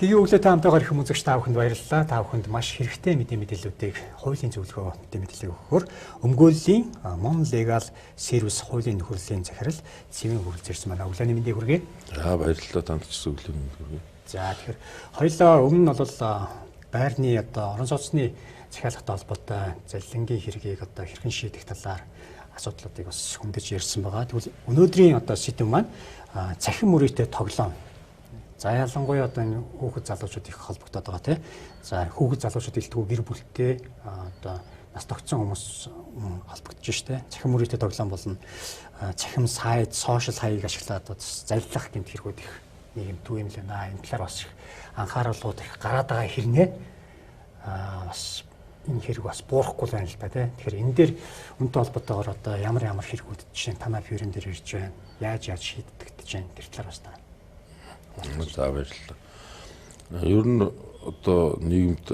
Тэгээ өглөө та хамтдаа ирэх хүмүүст та бүхэнд баярлалаа. Та бүхэнд маш хэрэгтэй мэдээллүүдийг хуулийн зөвлөгөө мэдээлэл өгөхөөр өмгөөллийн Mon Legal Service хуулийн нөхөрлөлийн захирал Цэвэн хүрэлцээрсэн манай өглөөний мэндийг хүргэе. За баярлалаа танд ч өглөөний мэндийг хүргэе. За тэгэхээр хоёулаа өмнө нь бол байрны орон сууцны захиалгатай холбоотой залилангийн хэргийг хэрхэн шийдэх талаар асуудлуудыг бас хөндөж ярьсан байгаа. Тэгвэл өнөөдрийн сэдэв маань цахим мөрөөтэй тоглоом. За ялангуяа энэ хүүхэд залуучууд их холбогдоод байгаа тийм. За хүүхэд залуучууд илтгүү гэр бүлтэй нас тогтсон хүмүүс холбогдож штэ. Цахим мөрөөтэй тоглоом болно. Цахим сайт, сошиал хаягийг ашиглаад залилах гэмт хэрэгүүд их нийгэм түүмлэн энэ талаар бас их анхааруулгууд их гараад байгаа хэрнээ бас энэ хэрэг бас буурахгүй байна л да тийм. Тэгэхээр энэ дээр үнэтэй холбоотойгоор ямар хэрэгүүд жишээ нь танай фирм дээр ирж байна. Яаж шийдэгдэж байна тэр талаар бас та. За баярлалаа. Ер нь нийгэмд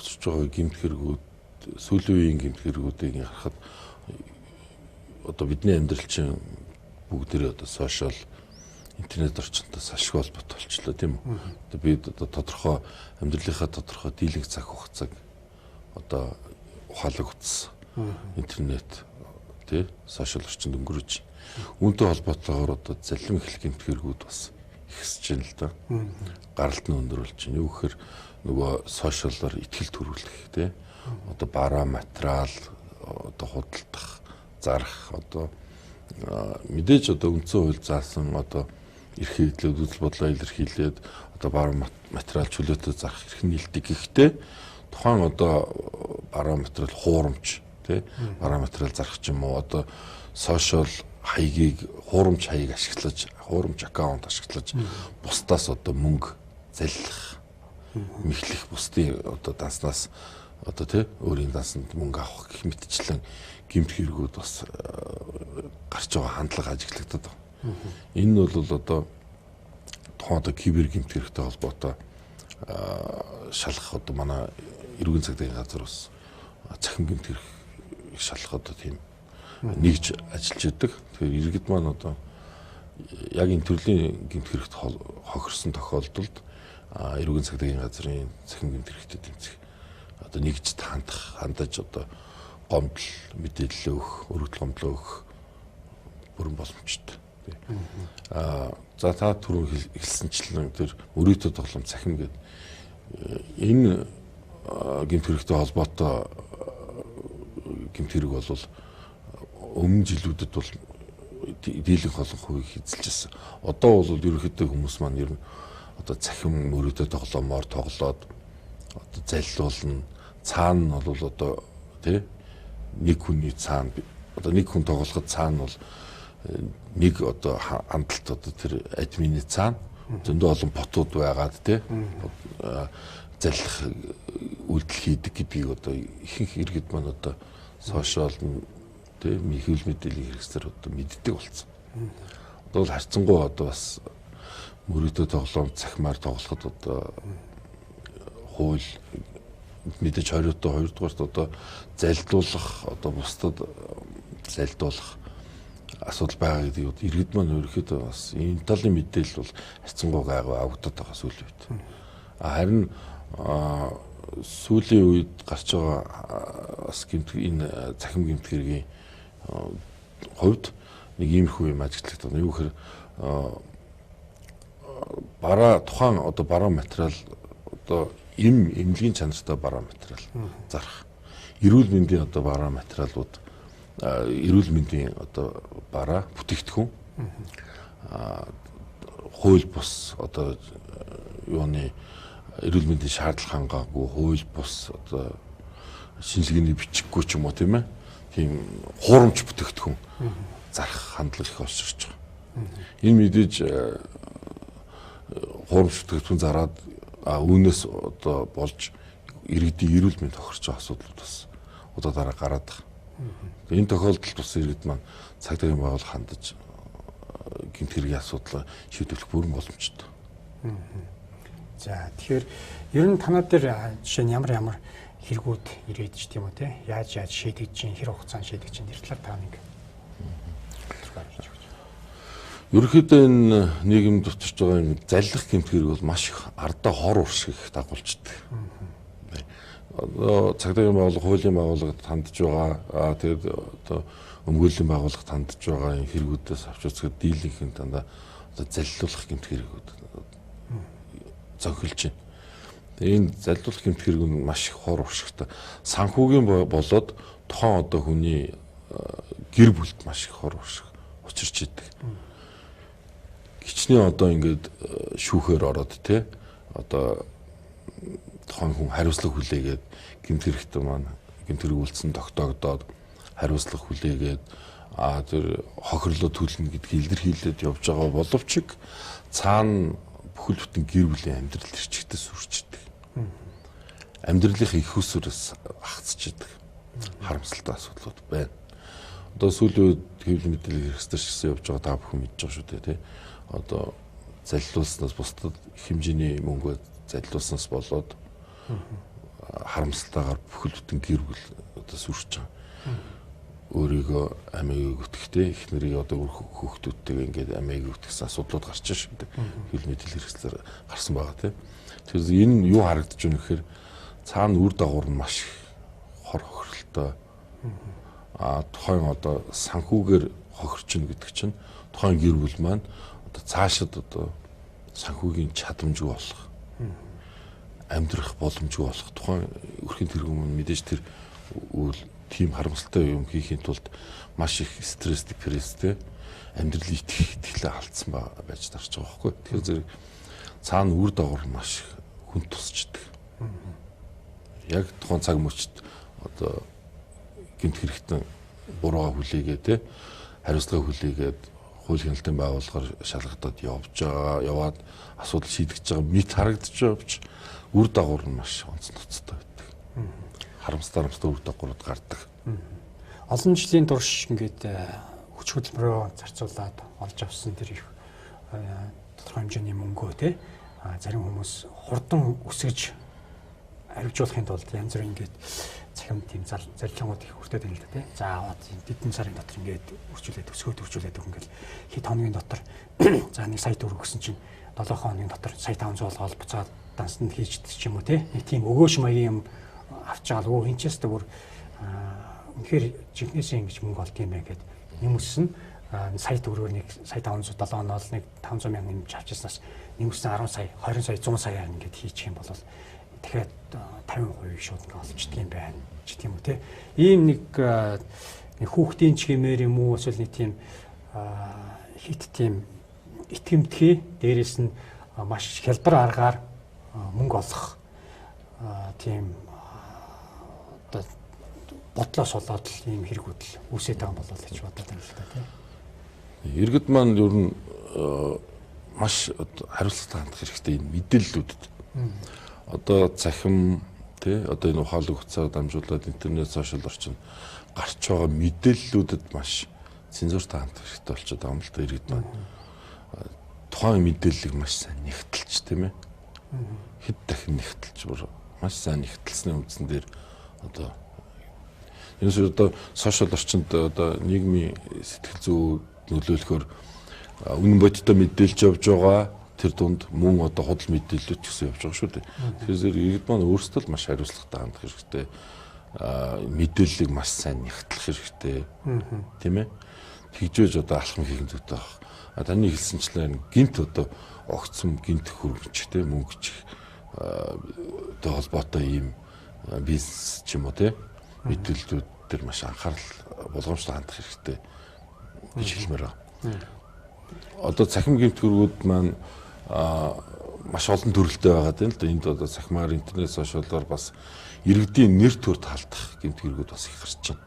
очиж байгаа гэмт хэрэгүүд сүүлийн үеийн гэмт хэрэгүүдийг харахад бидний амьдрал чинь бүгдээрээ сошиал интернет орчинтой ашиг холбоотой болчихлоо тийм үү. Би тодорхой амьдралынхаа тодорхой дийлэнх цаг хугацааг ухаалаг утас интернет тий сошиал орчинд өнгөрөөж үүнтэй холбоотойгоор залим их гэмт хэрэгүүд бас ихсэж байна л да. Гаралт нь өндөр болж байна. Юу гэхээр нөгөө сошиалаар ихтгэл төрүүлэх тий бараа материал худалдах, зарах мэдээж үндсэн хууль заасан эрхлэлүүд үзэл бодлоо илэрхийлээд бараа материал чөлөөтэй зарах эрх нийлдэг. Гэхдээ тухайн бараа материал хуурамч тий бараа материал зарах ч юм уу сошиал хаягийг хуурамч хаяг ашиглаж хуурамч аккаунт ашиглаж бусдаас мөнгө заллах мэхлэх бусдын данснаас тий өөрийн дансанд мөнгө авах гэх мэтчлэн гэмт хэрэгүүд бас гарч байгаа хандлага ажиглагдаад байна. Энэ нь бол тухайн кибер гэмт хэрэгтэй холбоотой шалгах манай эрүүгийн цагдаагийн газар бас цахим гэмт хэрэг шалгах тийм нэгж ажиллаж идэг. Тэгэхээр иргэд маань яг энэ төрлийн гэмт хэрэгт хохирсон тохиолдолд эрүүгийн цагдаагийн газрын цахим гэмт хэрэгтэй тэмцэх нэгж хандаж гомдол мэдээлэл өгөх, өргөдөл гомдлоо өгөх бүрэн боломжтой. За та түрүү хэлсэнчлэн тэр мөрөөдөө тоглоом цахим гэдэг энэ гэмт хэрэгтэй холбоотой гэмт хэрэг бол өмнө жилүүдэд бол дийлэнх олон хувийг эзэлжсэн. Одоо бол ерөнхийдөө хүмүүс маань ер нь цахим мөрөөдөө тоглоомоор тоглоод заллуулна. Цаана нь бол тий нэг хүний цаана нэг хүн тоглоход цаана бол нэг хандлт тэр админы цаана зөндөө олон ботууд байгаад тий заллах үйлдэл хийдэг гэдгийг ихэнх иргэд маань сошиал тий хөвл мэдээллийн хэрэгсээр мэддэг болсон. Одоо бол харьцангуй бас мөрөөдөө тоглоом цахимаар тоглоход хууль мэдээж хориотой хоёрдугаарт залдуулах бусдад залдуулах асуудал байгаа гэдэг иргэд маань ерөөхдөө бас энэ талын мэдээлэл бол харьцангуй гайгүй авагдаад байгаа сүүлийн үед. Харин сүүлийн үед гарч байгаа бас энэ цахим гэмт хэргийн хувьд нэг иймэрхүү юм ажиглагдаад байна. Юу гэхээр тухайн бараа материал эмнэлгийн чанартай бараа материал зарах. Эрүүл мэндийн бараа материалууд эрүүл мэндийн бараа бүтээгдэхүүн хууль бус юуны эрүүл мэндийн шаардлага хангаагүй хууль бус шинжилгээний бичиггүй ч юм уу тийм ээ. Тийм хуурамч бүтээгдэхүүн зарах хандлага их олширч байгаа. Энэ мэдээж хуурамч бүтээгдэхүүн зараад үүнээс болж иргэдийн эрүүл мэнд тохирч байгаа асуудлууд бас удаа дараа гараад байгаа. Энэ тохиолдолд бас иргэд маань цагдаагийн байгууллага хандаж гэмт хэргийн асуудлаа шийдвэрлэх бүрэн боломжтой. За тэгэхээр ер нь танаа дээр жишээ нь ямар хэрэгүүд ирээд ч тийм үү те яаж шийдэж чинь хэр хугацаанд шийдэж чинь тэр талаар та нэг Ерөнхийдөө энэ нийгэмд учирч байгаа юм заллах гэмтгэрэг бол маш их ардаа хор уршиг дагуулждаг. Одоо цагдаагийн байгууллага, хуулийн байгууллагад хандж байгаа. Тэгээд одоо өмгөөллийн байгууллагад хандж байгаа энэ хэрэгүүдээс авч үзэхэд дийлэнх дандаа одоо заллуулах гэмтгэрэгүүд зохилж байна. Тэгээд энэ заллуулах гэмтгэрэг нь маш их хор уршигтай. Санхүүгийн болоод тухайн одоо хүний гэр бүлд маш их хор уршиг учирч идэг. Хичнээн одоо ингээд шүүхээр ороод тий одоо тухайн хүн хариуцлага хүлээгээд гэмтгэрэгтэй маань гэмтгэрэг үйлдсэн тогтоогдоод хариуцлага хүлээгээд тэр хохирлоо төлнө гэдгийг илэрхийлээд явж байгаа боловч цаана бүхэл бүтэн гэр бүлийн амьдрал төрчигдөө сүрчдэг. Амьдралынхаа их усураас хагцж идэг. Харамсалтай асуудлууд байна. Одоо сүүлийн үед хэвлэл мэдээлэл хэрэгсдэр шигсэн явж байгаа та бүхэн мэдж байгаа шүү дээ тий. Одоо заллуулснаас бусдад хэмжээний мөнгө заллуулснаас болоод харамсалтайгаар бүхэл бүтэн гэр бүл одоо сүрч байгаа. Өөрийгөө амиаг өгөхтэй их нэрийг одоо хүүхдүүдтэйгээ ингээд амиаг өгөхсэн асуудлууд гарч байгаа шүү дээ. Хэвлэл мэдээлэл хэрэгслэр гарсан байгаа тий. Тэгэхээр энэ юу харагдаж байна гэхээр цаана үр дагавар нь маш хор хохиролтой. Тухайн одоо санхүүгээр хохирчно гэдэг чинь тухайн гэр бүл маань одоо цаашид одоо санхүүгийн чадамжгүй болох, амьдрах боломжгүй болох тухайн өрхийн тэргүүн мэдээж тэр үйл тийм харамсалтай юм хийхин тулд маш их стресс, депресстэй амьдралын итгэлээ алдсан байж тарж байгаа байхгүй. Тэгэхээр зэрэг цаана үр дагавар маш хүн тусчдаг. Яг тухайн цаг мөчид одоо гэмт хэрэгтэн бурууга хүлээгээд те хариуцлага хүлээгээд хууль хяналтын байгууллагаар шалгагдаад яваад асуудал шийдэж байгаа мэт харагдаж явж үр дагавар нь маш онцон ноцтой байдаг. Харамсалтай үр дагаврууд гардаг. Олон жилийн турш ингээд хүч хөдөлмөрөө зарцуулаад олж авсан тэр их тодорхой хэмжээний мөнгөө те зарим хүмүүс хурдан өсгөж авчруулахын тулд янз бүрийн ингээд цахим тийм зарчмууд их хүртээд байна л да тий. За аваад хэдэн сарын дотор ингээд үржүүлээд өсгөөд ингээл хэд хоногийн дотор за 1 сая төгрөг өгсөн чинь 7 хоногийн дотор сая 500 болгоод буцаад дансанд хийждэг ч юм уу тий. Нэг тийм өгөөш маягийн юм авч байгаа л өө хинчээстэй бүр үнэхээр жинхнээсээ ингэж мөнгө олд юм байна гэд нэмсэн сая төгрөгөөр нэг сая 500 7 оноо нэг 500 мянга нэмж авчихснаас нэмсэн 10 сая 20 сая 100 саяар ингээд хийчих юм бол тэгэхээр 50% шууд ингээ олчдөг юм байна ч тийм үү те. Ийм нэг хүүхдийн чимээр юм уу эсвэл нэг тийм хит тийм итгэмтгий дээрэс нь маш хялбар аргаар мөнгө олох тийм одоо бодлоос болоод л ийм хэрэгүүд л үүсээд байгаа юм болов гэж бодоод байна л да тийм. Иргэд маань ер нь маш хариуцлагатай хандах хэрэгтэй энэ мэдээллүүдэд. Одоо цахим тий одоо энэ ухаалаг хугацаа дамжуулаад интернет сошиал орчин гарч байгаа мэдээллүүдэд маш цензуртай хандах хэрэгтэй болчиход байгаа юм л да иргэд маань. Тухайн мэдээллийг маш сайн нэгтэлж тийм ээ. Хэд дахин нэгтэлж бүр маш сайн нэгтэлсний үндсэн дээр одоо энэ одоо сошиал орчинд одоо нийгмийн сэтгэл зүй нөлөөлөхөөр үнэн бодиттой мэдээлж явж байгаа тэр дунд мөн одоо худал мэдээлэлүүд ч гэсэн явж байгаа шүү дээ. Тэгэхээр иргэд маань өөрсдөө л маш хариуцлагатай хандах хэрэгтэй. Мэдээллийг маш сайн нэгтлэх хэрэгтэй. Тийм ээ. Тэгжээж одоо алхам хийх зүйтэй баг. Таны хэлсэнчлэн гинт одоо огцсон гинт хөргөч тийм мөнгөч одоо холбоотой ийм бизнес ч юм уу тийм мэдээллүүд төр маш анхаарал болгоомжтой хандах хэрэгтэй гэж хэлмээр байна. Одоо цахим гэмтгэрүүд маань маш олон төрөлтэй байгаа юм л да. Энд одоо цахимаар интернет сошиалаар бас иргэдийн нэр төрд халдах гэмтгэрүүд бас их гарч байна.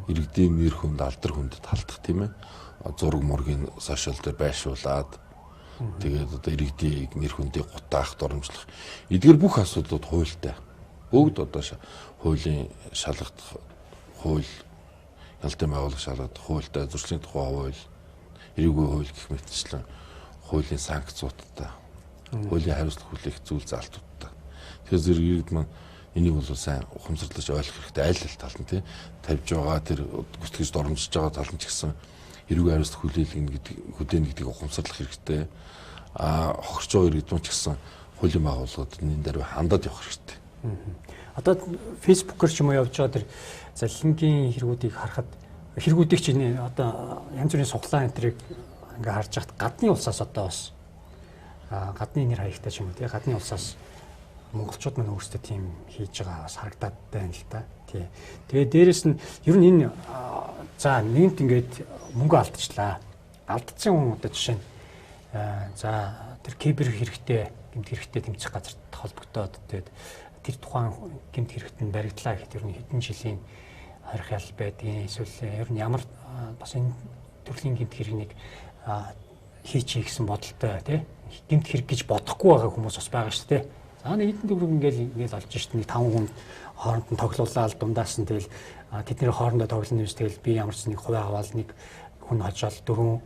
Иргэдийн нэр хүнд алдар хүндэд халдах тийм ээ. Зураг мургийн сошиал дээр байршуулад тэгээд одоо иргэдийн нэр хүндийг гутаах, доромжлох эдгээр бүх асуудлууд хуультай. Бүгд одоо хуулийн шалгах хууль ялтын байгууллага шалгах хуультай, зөрчлийн тухай хууль, эрүүгийн хууль гэх мэтчлэн хуулийн санкцуудтай, хуулийн хариуцлага хүлээх зүйл заалтуудтай. Тэгэхээр зэрэг иргэд маань энийг бол сайн ухамсарлаж ойлгох хэрэгтэй. Аль аль тал нь тавьж байгаа тэр гүтгэж доромжиж байгаа тал нь ч гэсэн эрүүг хариуцлах хүлээн гэдгийг ухамсарлах хэрэгтэй. Хохирч байгаа иргэдмч гэсэн хуулийн байгууллагууд энэ дээр хандаад явах хэрэгтэй. Одоо фэйсбүүкээр ч юм уу явж байгаа тэр залилангийн хэрэгүүдийг харахад хэрэгүүдийг чинь одоо янз бүрийн суглаан энтрийг ингээ харж хахад гадны улсаас одоо бас гадны нэр хаягтай ч юм уу тий гадны улсаас монголчууд мань өөрсдөө тийм хийж байгаа бас харагдаад байна л да. Тий. Тэгээ дээрэс нь ер нь энэ за нэгэнт ингээд мөнгө алдчихлаа. Алдсан хүн одоо жишээ нь за тэр кибер хэрэгтэй, гэмт хэрэгтэй тэмцэх газарт холбогдоод тэгээд тэр тухайн гэмт хэрэгт нь баригдлаа гэхэд ер нь хэдэн жилийн хорих ял байдгийн эсвэл ер нь ямар бас энэ төрлийн гэмт хэрэгнийг хийчихье гэсэн бодолтой тий гэмт хэрэг гэж бодохгүй байгаа хүмүүс бас байгаа шүү дээ. За нэг хэдэн төгрөг ингээл олж шít нэг 5 хүн хооронд нь тоглуулаад дундаас нь тэгэл тэдний хоорондоо тоглоно юмс тэгэл би ямар ч нэг хувиа аваад нэг хүн хожоод 4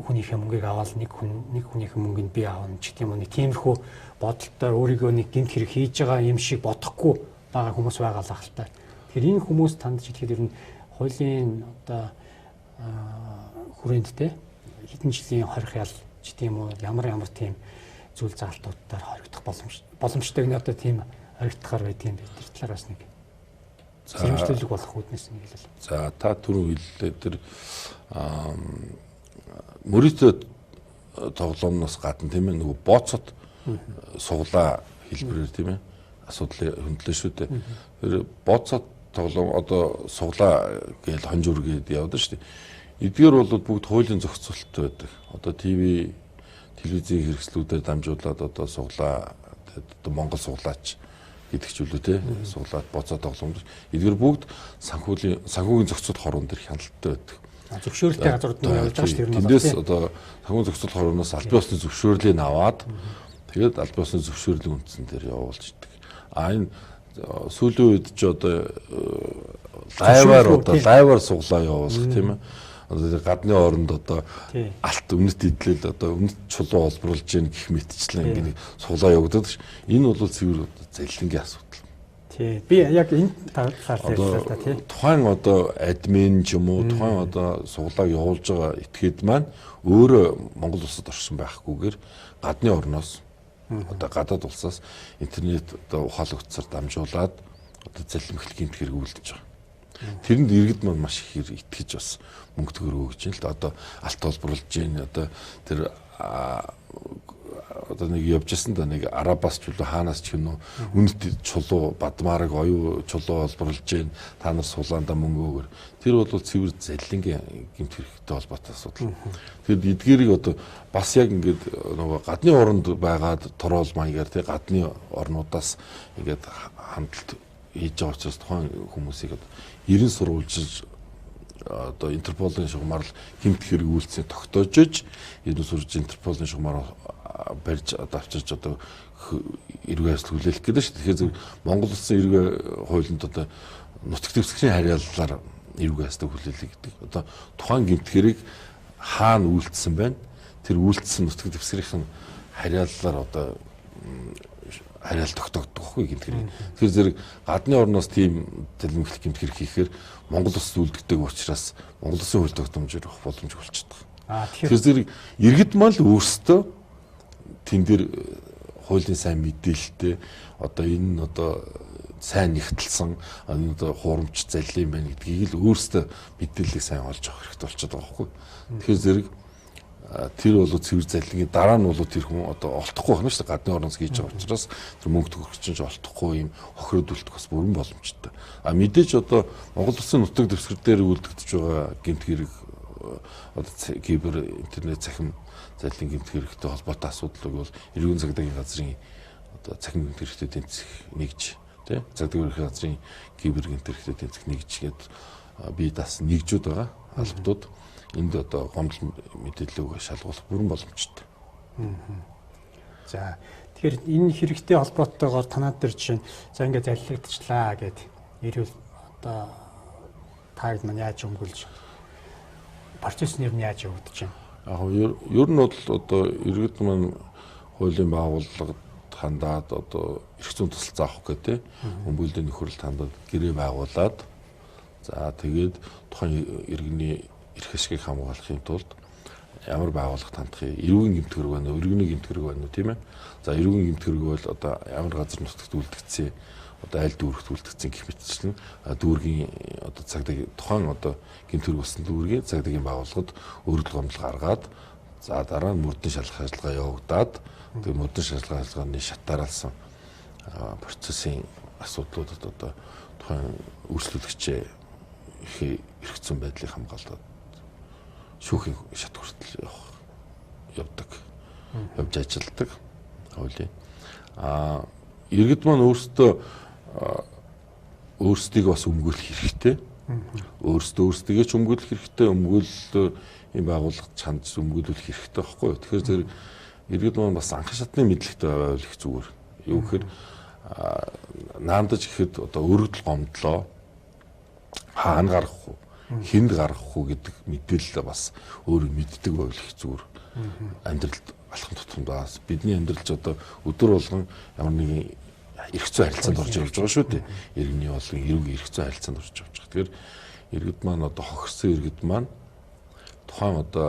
хүнийхээ мөнгийг аваад нэг хүнийхээ мөнгөнд би аавна ч гэдэм үү нэг тиймэрхүү бодолтой өөрийгөө нэг гэмт хэрэг хийж байгаа юм шиг бодохгүй байгаа хүмүүс байгаа л ахaltaа. Тэгэхээр энэ хүмүүс танд итгэхэд ер нь хуулийн одоо хүрээндтэй хэдэн жилийн хорих ял ч гэдэм үү ямар тийм зүйл заалтуудаар хоригдох боломжтой нэг одоо тийм хоригдохоор байдгийн бай. Тэр талаараас нэг сэрэмжлүүлэг болох үүднээс нэг хэлэл. За та түрүү хэллээ тэр мөрөөдөө тоглоомноос гадна тийм ээ нөгөө бооцот суглаа хэлбэрээр тийм ээ асуудал хөндлөө шүү дээ. Тэр бооцот тоглоом одоо суглаа гэж хонжуур гээд явдаг шүү дээ. Эдгээр бол бүгд хуулийн зохицуулттай байдаг. Одоо телевизийн хэрэгслүүдээр дамжуулаад одоо суглаа одоо Монгол суглаач гэдэг ч үлээ тий суглаад бооцоо тоглоом. Эдгээр бүгд санхүүгийн зохицуулт хорон дээр хяналттай байдаг. Зөвшөөрөлтэй газрууд нь явж байгаа шүү дээ. Тэндээс одоо санхүүгийн зохицуулт хороноос аль биесны зөвшөөрлийг аваад тэгээд аль биесны зөвшөөрлийн үндсэн дээр явуулж идэг. Энэ сүүлийн үед ч одоо лайваар суглаа явуулах тийм ээ. Одоо гадны оронд одоо алт үнэт идлэл одоо үнэт чулуу олбруулж гин гэх мэтчлэн ингэ суглаа явагдаад ш. Энэ бол цэвэр залилангийн асуудал. Тий. Би яг энэ талаар ярьлаа та тий. Тухайн одоо админ ч юм уу тухайн одоо суглааг явуулж байгаа этгээд маань өөрөө Монгол улсад орсон байхгүйгээр гадны орноос одоо гадаад улсаас интернет одоо ухаалаг утсаар дамжуулаад одоо залилмхлэх гэмт хэрэг үлдэж байгаа. Тэрэнд иргэд маань маш их итгэж бас мөнгө төгрөг өгч юм л да. Одоо алт олбруулж гин одоо тэр одоо нэг явжсэн да нэг арабаас ч үлээ хаанаас ч гэнэ үнэт чулуу бадмаараг оюу чулуу олбруулж гин та нар сулаанда мөнгө өгөр. Тэр бол цэвэр залилангийн гэмт хэрэгтэй холбоотой асуудал. Тэгэд эдгээрийг одоо бас яг ингээд нөгөө гадны оронд байгаад тороол маягаар тий гадны орнуудаас ингээд хандлт хийж байгаа учраас тухайн хүмүүсийг одоо 90 сурвалжиж одоо Интерполын шугамар гэмт хэрэг үйлцээ тогтоож иж 90 сурж Интерполын шугамар барьж одоо авчирч одоо эрүүг хайрцаг хүлээлгэх гэдэг шүү. Тэгэхээр Монгол улсын эрүүг хуулинд одоо нутаг дэвсгэрийн харьяаллаар эрүүг хайрцаг хүлээлгэх гэдэг. Одоо тухайн гэмт хэрэг хаана үйлдсэн байна? Тэр үйлдсэн нутаг дэвсгэрийн харьяаллаар одоо харьяал тогтоогдохгүй гэмт хэрэг. Тэгэхээр зэрэг гадны орноос тийм залилмхлэх гэмт хэрэг хийхээр Монгол улсад үлддэг учраас Монгол улсын хууль тогтоомжоор авах боломжгүй болчихдог. Тэгэхээр зэрэг иргэд маань л өөрсдөө тэн дээр хуулийн сайн мэдээлэлтэй одоо энэ нь одоо сайн нэгтэлсэн энэ одоо хуурамч залил юм байна гэдгийг л өөрсдөө мэдээллийг сайн олж авах хэрэгтэй болчиход байгаа байхгүй. Тэгэхээр зэрэг тэр бол цэвэр залилангийн дараа нь бол тэр хүн одоо олдохгүй байна шүү дээ. Гадны орноос хийж байгаа учраас тэр мөнгө төгрөгч чинь олдохгүй юм хохироод үлдэх бас бүрэн боломжтой. Мэдээж одоо Монгол улсын нутаг дэвсгэр дээр үлдэгдэж байгаа гэмт хэрэг одоо кибер интернет цахим залилан гэмт хэрэгтэй холбоотой асуудлыг бол эрүүгийн цагдаагийн газрын одоо цахим гэмт хэрэгтэй тэнцэх нэгж тий цагдаагийн газрын кибер гэмт хэрэгтэй тэнцэх нэгж гээд бие дас нэгжүүд байгаа албатууд энд одоо гомдол мэдээллийг шалгуулах бүрэн боломжтой. За тэгэхээр энэ хэрэгтэй холбоотойгоор танаад дээр жишээ за ингээд залилагдчихлаа гэд ирвэл одоо таг маань яаж өнгөлж процесс нэр нь яаж явагдаж байна? Ер нь бол одоо иргэд маань хуулийн байгууллагад хандаад одоо эрх зүйн тусалцаа авах гэдэг өмгөлдөө нөхөрлөлт хандаад гэрээ байгуулад за тэгээд тухайн иргэний эрх ашгийг хамгаалахын тулд ямар байгууллага хандахыг, эрүүгийн гэмтгэрэг байна уу, иргэний гэмтгэрэг байна уу, тийм ээ. За эрүүгийн гэмтгэрэг бол одоо ямар газар нутагт үлдгэцээ, одоо аль дүүрэгт үлдгэцэн гэх мэтчлэн дүүргийн одоо цагдаа тухайн одоо гэмтгэрэг болсон дүүргийн цагдаагийн байгууллагад өөрчлөлт гомдол гаргаад, за дараа нь мөрдөн шалгах ажиллагаа явагдаад, тэгээ мөрдөн шалгах ажиллагааны шатаарлсан процессын асуудлуудад одоо тухайн үйлчлүүлэгчээ хэрэгцсэн байдлыг хамгаалаад шүүхийн шат хүртэл явдаг. Явж ажилладаг. Хуулийн. Иргэд маань өөрсдийг бас өмгөөлөх хэрэгтэй. Өөрсдөө ч өмгөөлөх хэрэгтэй. Өмгөөллийн байгууллага чанд өмгөөлөх хэрэгтэй байхгүй юу? Тэгэхээр зэрэг иргэд маань бас анхан шатны мэдлэгтэй байвал их зүгээр. Юу гэхээр наандаж ихэд одоо өргөдөл гомдлоо хаана гарах уу, хэнд гарах уу гэдэг мэдээлэл бас өөрөө мэддэг байвал их зүгээр. Амьдралд алхам тутамд бас бидний амьдралч одоо өдөр болгон ямар нэгэн эрх зүйн харилцаанд орж явж байгаа шүү дээ. Иргэний болон эрүүгийн эрх зүйн харилцаанд орж явж байгаа. Тэгэхээр иргэд маань одоо хохирсон иргэд маань тухайн одоо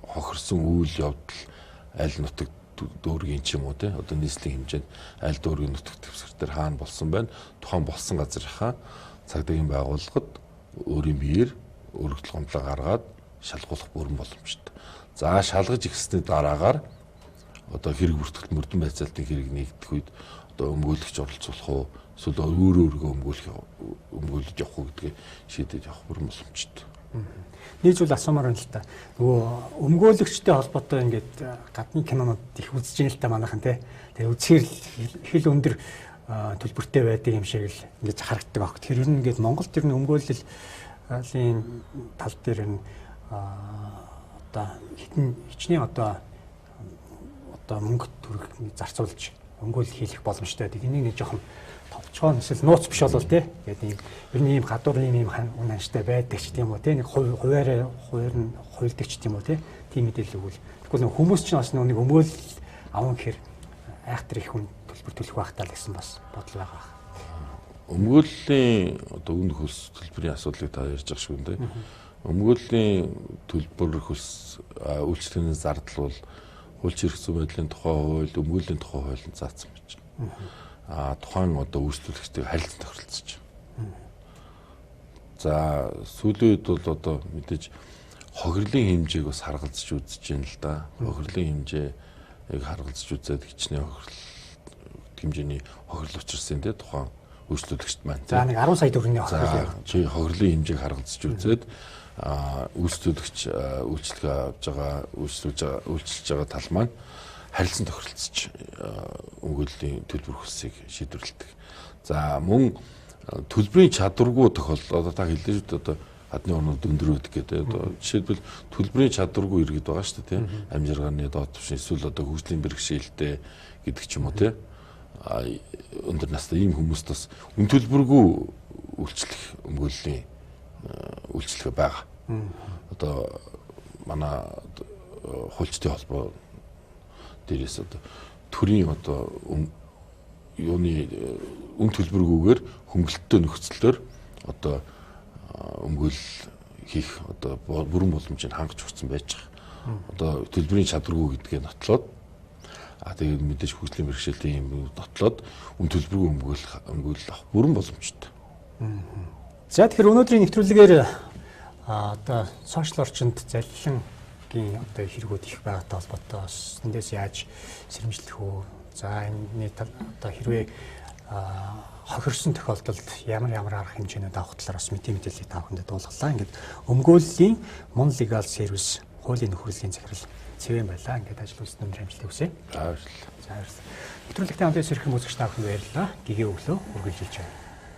хохирсон үйл явдал аль нутагт дүүргийн ч юм уу те одоо нийслэлийн хэмжээнд аль дүүргийн нутагт төвсгэр хаана болсон байна. Тухайн болсон газрынхаа цагдаагийн байгууллагад өөрийн биеэр өргөдөл гомдлоо гаргаад шалгуулах бүрэн боломжтой. За шалгаж ихсний дараагаар одоо хэрэг бүртгэл мөрдөн байцаалтын хэрэг нэгдэх үед одоо өмгөөлөгч оролцуулах уу эсвэл өөрөөгөө өмгөөлж явах уу гэдгийг шийдэж явах бүрэн боломжтой. Нэг зүйл асуумаар байна л та. Нөгөө өмгөөлөгчтэй холбоотой ингээд гадны кинонууд их үзэж ийн л та манайхан тий. Тэгээ үзэхээр хэл өндөр төлбөртэй байдаг юм шиг л ингэж харагддаг баг. Тэр ер нь ингээд Монголд ер нь өмгөөллийн тал дээр нь одоо хичнээн одоо мөнгө төгрөг зарцуулж өмгөөлөл хийх боломжтой байдаг. Энийг нэг жоохон товчхон эсвэл нууц биш болов тий. Тэгээд ер нь ийм гадуур ийм үн ханштай байдаг ч тийм үү тий. Нэг хуваар нь хуйлдаг ч тийм үү тий. Тийм мэдээлэл өгвөл. Тэгвэл нэг хүмүүс ч бас нэг өмгөөлөл авах гэхээр айхтар их хүн төлбөр төлөх байхтаа л гэсэн бас бодол байгаа. Өмгөөллийн одоо үн хөлс төлбөрийн асуудлыг та ярьж байгаа шүү дээ. Өмгөөллийн төлбөр хөлс үйлчлэгийн зардал бол хууль эрх зүйн байдлын тухай хууль, өмгөөллийн тухай хуулинд заасан байж байна. Тухайн одоо үйлчлүүлэгчдийг харилцан тохиролцож байна. За сүүлийн үед бол одоо мэдээж хохирлын хэмжээг бас харгалзаж үзэж байна л да. Хохирлын хэмжээг харгалзаж үзээд хичнээн хэмжээний хохирол учирсан дээ тухайн үйлчлүүлэгчд маань. За нэг 10 сая төгрөгийн хохирол. Чи хохирлын хэмжээг харгалзаж үзээд үйлчлүүлэгч үйлчлэгээ авж байгаа үйлчилж байгаа тал маань харилцан тохиролцож өмгөөллийн төлбөр хөлсийг шийдвэрлэдэг. За мөн төлбөрийн чадваргүй тохиолдол одоо та хэллээ шүү дээ одоо хадны орнууд өндөр байдаг гэдэг. Одоо жишээлбэл төлбөрийн чадваргүй иргэд байгаа шүү дээ тийм амжиргааны доод түвшин эсвэл одоо хөгжлийн бэрхшээлтэй гэдэг ч юм уу тийм өндөр настай ийм хүмүүст бас үн төлбөргүй үйлчлэх өмгөөллийн үйлчлэгээ байгаа. Одоо манай хуульчдын холбоо дээрээс одоо төрийн одоо юуны үн төлбөргүйгээр хөнгөлөлттэй нөхцлөөр одоо өмгөөл хийх одоо бүрэн боломжийг хангаж өгсөн байж байгаа. Одоо төлбөрийн чадваргүй гэдгээ нотлоод тэгээд мэдээж хөгжлийн бэрхшээлтэй юм нотлоод үн төлбөргүй өмгөөл авах бүрэн боломжтой. За тэгэхээр өнөөдрийн нэвтрүүлгээр одоо сошиал орчинд залилангийн одоо хэрэгүүд их байгаатай холбоотой эндээс яаж сэрэмжлэх үү? За энэ одоо хэрвээ хохирсон тохиолдолд ямар арга хэмжээнүүд авах талаараас мэдээллийг та бүхэнд дуулгалаа. Ингээд өмгөөллийн Mon Legal Service хуулийн нөхөрлөлийн захирал Цэвэн байлаа. Ингээд ажил үйлс өндөр амжилт хүсье. За баярлалаа. За баярлалаа. Нэвтрүүлэгтээ хамтдаа сэрхэн үзэгч та бүхэнд баярлалаа. Гэгээ өглөө үргэлжилж байна.